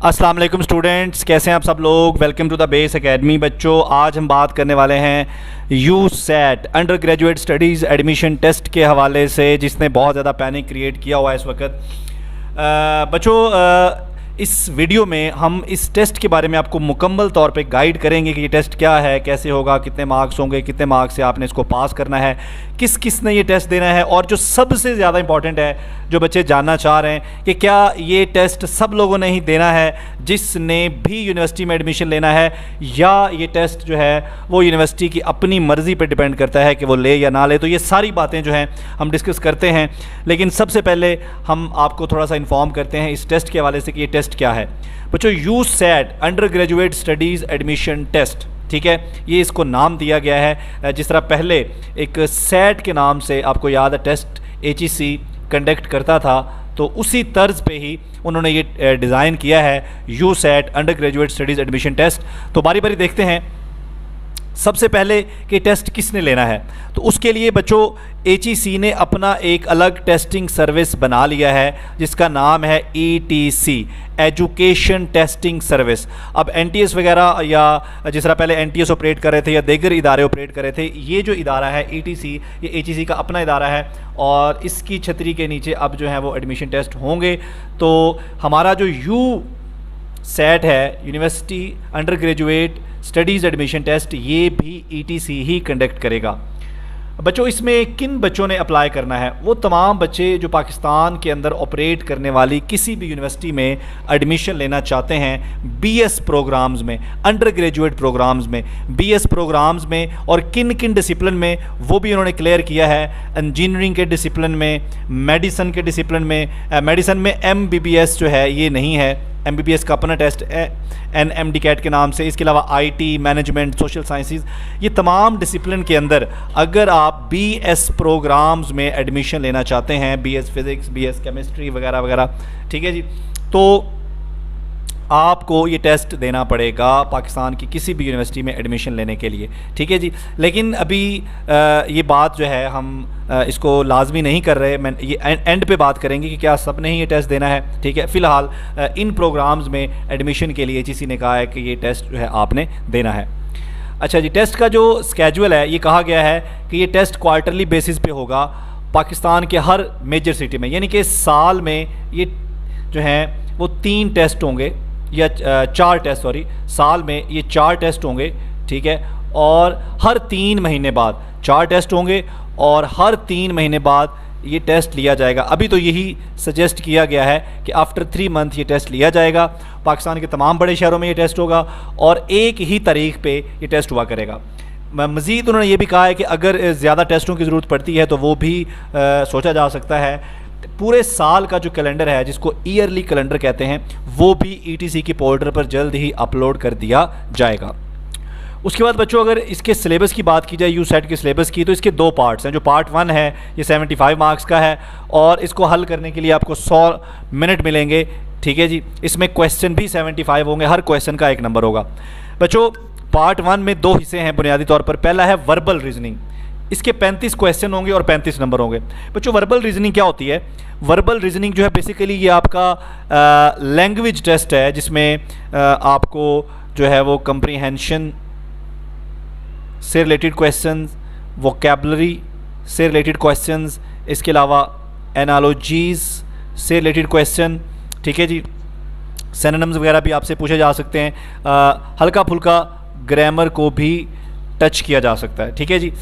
अस्सलाम वालेकुम स्टूडेंट्स, कैसे हैं आप सब लोग। Welcome to the Base Academy. बच्चों, आज हम बात करने वाले हैं USAT undergraduate studies admission test के हवाले से, जिसने बहुत ज़्यादा पैनिक क्रिएट किया हुआ है इस वक्त। बच्चों, इस वीडियो में हम इस टेस्ट के बारे में आपको मुकम्मल तौर पे गाइड करेंगे कि ये टेस्ट क्या है, कैसे होगा, कितने मार्क्स होंगे, कितने मार्क्स से आपने इसको पास करना है, किस किस ने ये टेस्ट देना है, और जो सबसे ज़्यादा इंपॉर्टेंट है, जो बच्चे जानना चाह रहे हैं कि क्या ये टेस्ट सब लोगों ने ही देना है जिसने भी यूनिवर्सिटी में एडमिशन लेना है, या ये टेस्ट जो है वो यूनिवर्सिटी की अपनी मर्ज़ी पे डिपेंड करता है कि वो ले या ना ले। तो ये सारी बातें जो हैं हम डिस्कस करते हैं, लेकिन सबसे पहले हम आपको थोड़ा सा इन्फॉर्म करते हैं इस टेस्ट के हवाले से कि ये टेस्ट क्या है। बच्चों, USAT undergraduate studies admission test, ठीक है, ये इसको नाम दिया गया है। जिस तरह पहले एक सेट के नाम से आपको याद है टेस्ट HEC कंडक्ट करता था, तो उसी तर्ज पे ही उन्होंने ये डिज़ाइन किया है USAT undergraduate studies admission test. तो बारी बारी देखते हैं सबसे पहले कि टेस्ट किसने लेना है। तो उसके लिए बच्चों HEC ने अपना एक अलग टेस्टिंग सर्विस बना लिया है जिसका नाम है ETC, एजुकेशन टेस्टिंग सर्विस। अब NTS वगैरह या जिस तरह पहले NTS ऑपरेट कर रहे थे या दीगर इदारे ऑपरेट कर रहे थे, ये जो इदारा है ETC, ये HEC का अपना इदारा है और इसकी छतरी के नीचे अब जो है वो एडमिशन टेस्ट होंगे। तो हमारा जो यूसेट है, university undergraduate studies admission test, ये भी ETC ही कंडक्ट करेगा। बच्चों, इसमें किन बच्चों ने अप्लाई करना है? वो तमाम बच्चे जो पाकिस्तान के अंदर ऑपरेट करने वाली किसी भी यूनिवर्सिटी में एडमिशन लेना चाहते हैं BS प्रोग्राम्स में, अंडर ग्रेजुएट प्रोग्राम्स में, BS प्रोग्राम्स में, और किन किन डिसिप्लिन में वो भी उन्होंने क्लियर किया है। इंजीनियरिंग के डिसिप्लिन में, मेडिसन के डिसिप्लिन में, मेडिसन में MBBS जो है ये नहीं है, MBBS का अपना टेस्ट है NMDCAT के नाम से। इसके अलावा IT, मैनेजमेंट, सोशल साइंसेस, ये तमाम डिसिप्लिन के अंदर अगर आप BS प्रोग्राम्स में एडमिशन लेना चाहते हैं, BS फिज़िक्स, BS केमिस्ट्री वगैरह वगैरह, ठीक है जी, तो आपको ये टेस्ट देना पड़ेगा पाकिस्तान की किसी भी यूनिवर्सिटी में एडमिशन लेने के लिए, ठीक है जी। लेकिन अभी ये बात जो है हम इसको लाजमी नहीं कर रहे, मैं ये एंड पे बात करेंगे कि क्या सब ने ही ये टेस्ट देना है, ठीक है। फ़िलहाल इन प्रोग्राम्स में एडमिशन के लिए HEC ने कहा है कि ये टेस्ट जो है आपने देना है। अच्छा जी, टेस्ट का जो स्केजुअल है, ये कहा गया है कि ये टेस्ट क्वार्टरली बेसिस पे होगा पाकिस्तान के हर मेजर सिटी में, यानी कि साल में ये जो हैं वो 3 टेस्ट होंगे या 4 टेस्ट, सॉरी, साल में ये 4 टेस्ट होंगे, ठीक है, और हर 3 महीने बाद 4 टेस्ट होंगे और हर 3 महीने बाद ये टेस्ट लिया जाएगा। अभी तो यही सजेस्ट किया गया है कि आफ्टर 3 मंथ ये टेस्ट लिया जाएगा। पाकिस्तान के तमाम बड़े शहरों में ये टेस्ट होगा और एक ही तारीख पे ये टेस्ट हुआ करेगा। मज़ीद उन्होंने ये भी कहा है कि अगर ज़्यादा टेस्टों की ज़रूरत पड़ती है तो वो भी सोचा जा सकता है। पूरे साल का जो कैलेंडर है, जिसको ईयरली कैलेंडर कहते हैं, वो भी ETC की पोर्टल पर जल्द ही अपलोड कर दिया जाएगा। उसके बाद बच्चों, अगर इसके सिलेबस की बात की जाए, यूसेट के सिलेबस की, तो इसके 2 पार्ट्स हैं। जो पार्ट 1 है ये 75 मार्क्स का है और इसको हल करने के लिए आपको 100 मिनट मिलेंगे, ठीक है जी। इसमें क्वेश्चन भी 75 होंगे, हर क्वेश्चन का 1 नंबर होगा। बच्चों, पार्ट 1 में 2 हिस्से हैं बुनियादी तौर पर। पहला है वर्बल रीजनिंग, इसके 35 क्वेश्चन होंगे और 35 नंबर होंगे। बच्चों, वर्बल रीजनिंग क्या होती है? वर्बल रीजनिंग जो है बेसिकली ये आपका लैंग्वेज टेस्ट है, जिसमें आपको जो है वो कंप्रीहेंशन से रिलेटेड क्वेश्चंस, वोकैबुलरी से रिलेटेड क्वेश्चंस, इसके अलावा एनालॉजीज़ से रिलेटेड क्वेश्चन, ठीक है जी। सिनोनिम्स वगैरह भी आपसे पूछे जा सकते हैं। हल्का फुल्का ग्रामर को भी टच किया जा सकता है, ठीक है जी।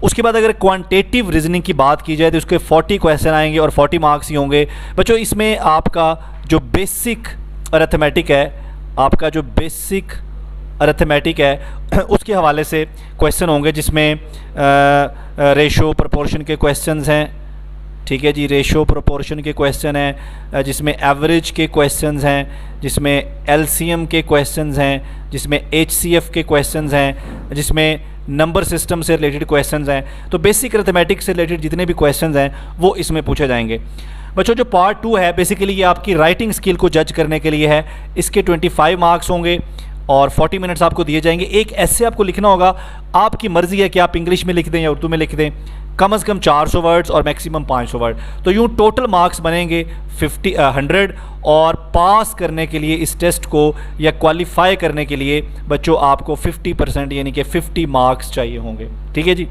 उसके बाद अगर क्वांटिटेटिव रीजनिंग की बात की जाए तो उसके 40 क्वेश्चन आएंगे और 40 मार्क्स ही होंगे। बच्चों, इसमें आपका जो बेसिक अरिथमेटिक है, आपका जो बेसिक अरिथमेटिक है उसके हवाले से क्वेश्चन होंगे, जिसमें रेशो प्रोपोर्शन के क्वेश्चंस हैं, ठीक है जी। रेशो प्रोपोर्शन के क्वेश्चन हैं, जिसमें एवरेज के क्वेश्चंस हैं, जिसमें LCM के क्वेश्चंस हैं, जिसमें HCF के क्वेश्चंस हैं, जिसमें नंबर सिस्टम से रिलेटेड क्वेश्चंस हैं। तो बेसिक अरिथमेटिक से रिलेटेड जितने भी क्वेश्चंस हैं वो इसमें पूछे जाएंगे। बच्चों, जो पार्ट 2 है बेसिकली ये आपकी राइटिंग स्किल को जज करने के लिए है। इसके 25 मार्क्स होंगे और 40 मिनट्स आपको दिए जाएंगे। एक ऐसे आपको लिखना होगा, आपकी मर्ज़ी है कि आप इंग्लिश में लिख दें या उर्दू में लिख दें। कम से कम 400 वर्ड्स और मैक्सिमम 500 वर्ड। तो यूँ टोटल मार्क्स बनेंगे 100 और पास करने के लिए इस टेस्ट को या क्वालिफाई करने के लिए बच्चों आपको 50% यानी कि 50 मार्क्स चाहिए होंगे। ठीक है जी।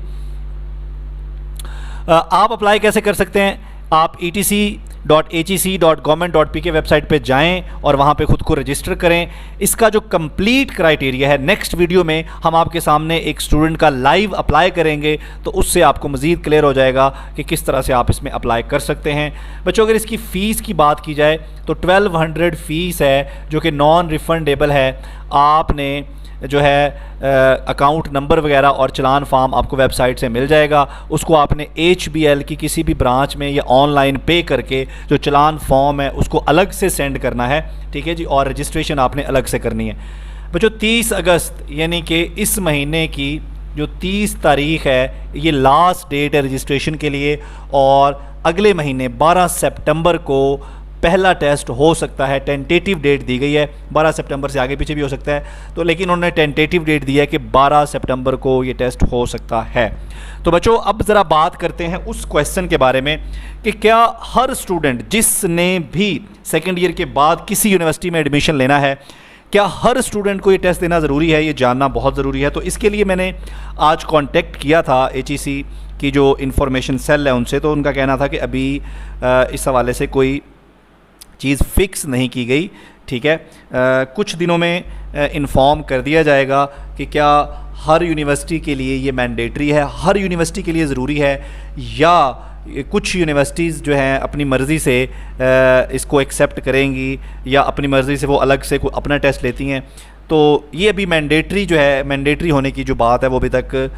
आप अप्लाई कैसे कर सकते हैं? आप etc.hec.government.pk वेबसाइट पे जाएं और वहाँ पे ख़ुद को रजिस्टर करें। इसका जो कंप्लीट क्राइटेरिया है नेक्स्ट वीडियो में हम आपके सामने एक स्टूडेंट का लाइव अप्लाई करेंगे, तो उससे आपको मज़ीद क्लियर हो जाएगा कि किस तरह से आप इसमें अप्लाई कर सकते हैं। बच्चों अगर इसकी फ़ीस की बात की जाए तो 1200 फ़ीस है जो कि नॉन रिफ़ंडेबल है। आपने जो है अकाउंट नंबर वगैरह और चलान फॉर्म आपको वेबसाइट से मिल जाएगा, उसको आपने HBL की किसी भी ब्रांच में या ऑनलाइन पे करके जो चलान फॉर्म है उसको अलग से सेंड करना है। ठीक है जी। और रजिस्ट्रेशन आपने अलग से करनी है। बच्चों 30 अगस्त यानी कि इस महीने की जो 30 तारीख़ है ये लास्ट डेट है रजिस्ट्रेशन के लिए, और अगले महीने 12 सितंबर को पहला टेस्ट हो सकता है। टेंटेटिव डेट दी गई है, 12 सितंबर से आगे पीछे भी हो सकता है, तो लेकिन उन्होंने टेंटेटिव डेट दिया है कि 12 सितंबर को ये टेस्ट हो सकता है। तो बच्चों अब ज़रा बात करते हैं उस क्वेश्चन के बारे में कि क्या हर स्टूडेंट जिसने भी सेकेंड ईयर के बाद किसी यूनिवर्सिटी में एडमिशन लेना है, क्या हर स्टूडेंट को ये टेस्ट देना ज़रूरी है? ये जानना बहुत ज़रूरी है। तो इसके लिए मैंने आज कॉन्टेक्ट किया था HEC की जो इंफॉर्मेशन सेल है उनसे, तो उनका कहना था कि अभी इस हवाले से कोई चीज़ फ़िक्स नहीं की गई। ठीक है, कुछ दिनों में इन्फॉर्म कर दिया जाएगा कि क्या हर यूनिवर्सिटी के लिए ये मैंडेटरी है, हर यूनिवर्सिटी के लिए ज़रूरी है, या कुछ यूनिवर्सिटीज़ जो हैं अपनी मर्ज़ी से इसको एक्सेप्ट करेंगी या अपनी मर्ज़ी से वो अलग से अपना टेस्ट लेती हैं। तो ये अभी मैंडेटरी जो है, मैंडेटरी होने की जो बात है वो अभी तक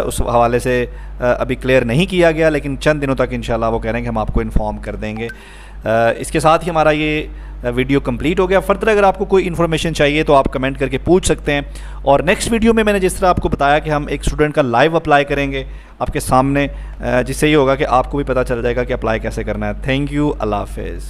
उस हवाले से अभी क्लियर नहीं किया गया, लेकिन चंद दिनों तक इंशाल्लाह वो कह रहे हैं कि हम आपको इन्फॉर्म कर देंगे। इसके साथ ही हमारा ये वीडियो कंप्लीट हो गया। फर्दर अगर आपको कोई इन्फॉर्मेशन चाहिए तो आप कमेंट करके पूछ सकते हैं, और नेक्स्ट वीडियो में मैंने जिस तरह आपको बताया कि हम एक स्टूडेंट का लाइव अप्लाई करेंगे आपके सामने, जिससे ये होगा कि आपको भी पता चल जाएगा कि अप्लाई कैसे करना है। थैंक यू, अल्लाह हाफ़िज़।